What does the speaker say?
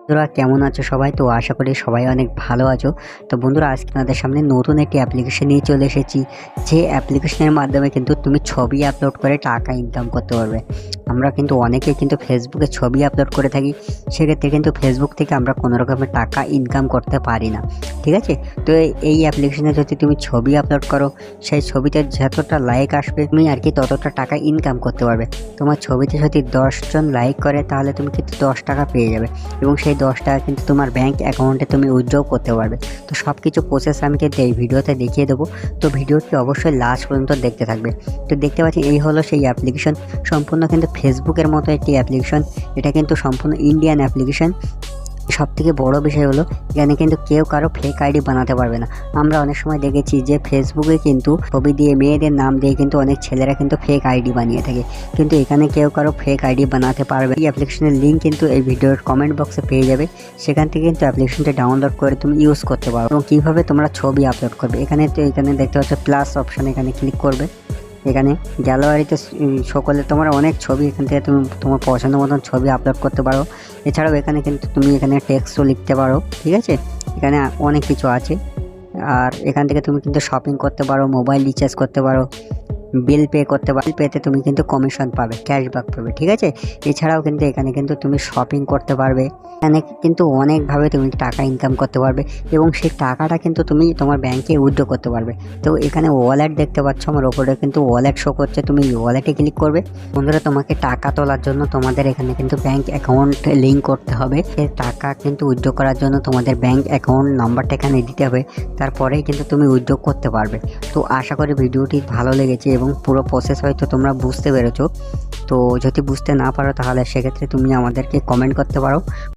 বন্ধুরা কেমন আছো সবাই? তো আশা করি সবাই অনেক ভালো আছো। তো বন্ধুরা আজকে আপনাদের সামনে নতুন একটি অ্যাপ্লিকেশন নিয়ে চলে এসেছি, যে অ্যাপ্লিকেশনের মাধ্যমে কিন্তু তুমি ছবি আপলোড করে টাকা ইনকাম করতে পারবে। আমরা কিন্তু অনেকেই কিন্তু ফেসবুকে ছবি আপলোড করে থাকি, সেক্ষেত্রে কিন্তু ফেসবুক থেকে আমরা কোনো রকমের টাকা ইনকাম করতে পারি না, ঠিক আছে? তো এই অ্যাপ্লিকেশনে যদি তুমি ছবি আপলোড করো, সেই ছবিতে যতটা লাইক আসবে তুমি আর কি ততটা টাকা ইনকাম করতে পারবে। তোমার ছবিতে যদি 10 জন লাইক করে তাহলে তুমি কিন্তু 10 টাকা পেয়ে যাবে, এবং সেই 10 টাকা কিন্তু তোমার ব্যাংক অ্যাকাউন্টে তুমি উইথড্র করতে পারবে। তো সব কিছু প্রসেস আমি কিন্তু এই ভিডিওতে দেখিয়ে দেবো, তো ভিডিওটি অবশ্যই লাস্ট পর্যন্ত দেখতে থাকবে। তো দেখতে পাচ্ছি এই হলো সেই অ্যাপ্লিকেশন, সম্পূর্ণ কিন্তু ফেসবুকের মতো একটি অ্যাপ্লিকেশন। এটা কিন্তু সম্পূর্ণ ইন্ডিয়ান অ্যাপ্লিকেশন। সবথেকে বড় বিষয় হলো এখানে কিন্তু কেউ কারো ফেক আইডি বানাতে পারবে না। আমরা অনেক সময় দেখেছি যে ফেসবুকে কিন্তু ছবি দিয়ে মেয়েদের নাম দিয়ে কিন্তু অনেক ছেলেরা কিন্তু ফেক আইডি বানিয়ে থাকে, কিন্তু এখানে কেউ কারো ফেক আইডি বানাতে পারবে। এই অ্যাপ্লিকেশনের লিঙ্ক কিন্তু এই ভিডিওর কমেন্ট বক্সে পেয়ে যাবে, সেখান থেকে কিন্তু অ্যাপ্লিকেশনটা ডাউনলোড করে তুমি ইউজ করতে পারো। এবং কীভাবে তোমরা ছবি আপলোড করবে, এখানে দেখতে পাচ্ছ প্লাস অপশান, এখানে ক্লিক করবে। এখানে গ্যালারিতে সকলে তোমার অনেক ছবি, এখান থেকে তুমি তোমার পছন্দ মতন ছবি আপলোড করতে পারো। এছাড়াও এখানে কিন্তু তুমি এখানে টেক্সটও লিখতে পারো, ঠিক আছে? এখানে অনেক কিছু আছে। আর এখান থেকে তুমি কিন্তু শপিং করতে পারো, মোবাইল রিচার্জ করতে পারো, বিল পে করতে পারো। বিল পেতে তুমি কিন্তু কমিশন পাবে, ক্যাশব্যাক পাবে, ঠিক আছে? এছাড়াও কিন্তু এখানে কিন্তু তুমি শপিং করতে পারবে। এখানে কিন্তু অনেকভাবে তুমি টাকা ইনকাম করতে পারবে, এবং সেই টাকাটা কিন্তু তুমি তোমার ব্যাংকে উইথড্র করতে পারবে। তো এখানে ওয়ালেট দেখতে পাচ্ছ, আমার ওপরে কিন্তু ওয়ালেট শো করছে, তুমি ওয়ালেটে ক্লিক করবে। বন্ধুরা তোমাকে টাকা তোলার জন্য তোমাদের এখানে কিন্তু ব্যাংক অ্যাকাউন্ট লিঙ্ক করতে হবে। সেই টাকা কিন্তু উইথড্র করার জন্য তোমাদের ব্যাংক অ্যাকাউন্ট নাম্বারটা এখানে দিতে হবে, তারপরেই কিন্তু তুমি উইথড্র করতে পারবে। তো আশা করি ভিডিওটি ভালো লেগেছে এবং পুরো প্রসেস হয়তো তোমরা বুঝতে পেরেছো। তো যদি বুঝতে না পারো তাহলে সেক্ষেত্রে তুমি আমাদেরকে কমেন্ট করতে পারো।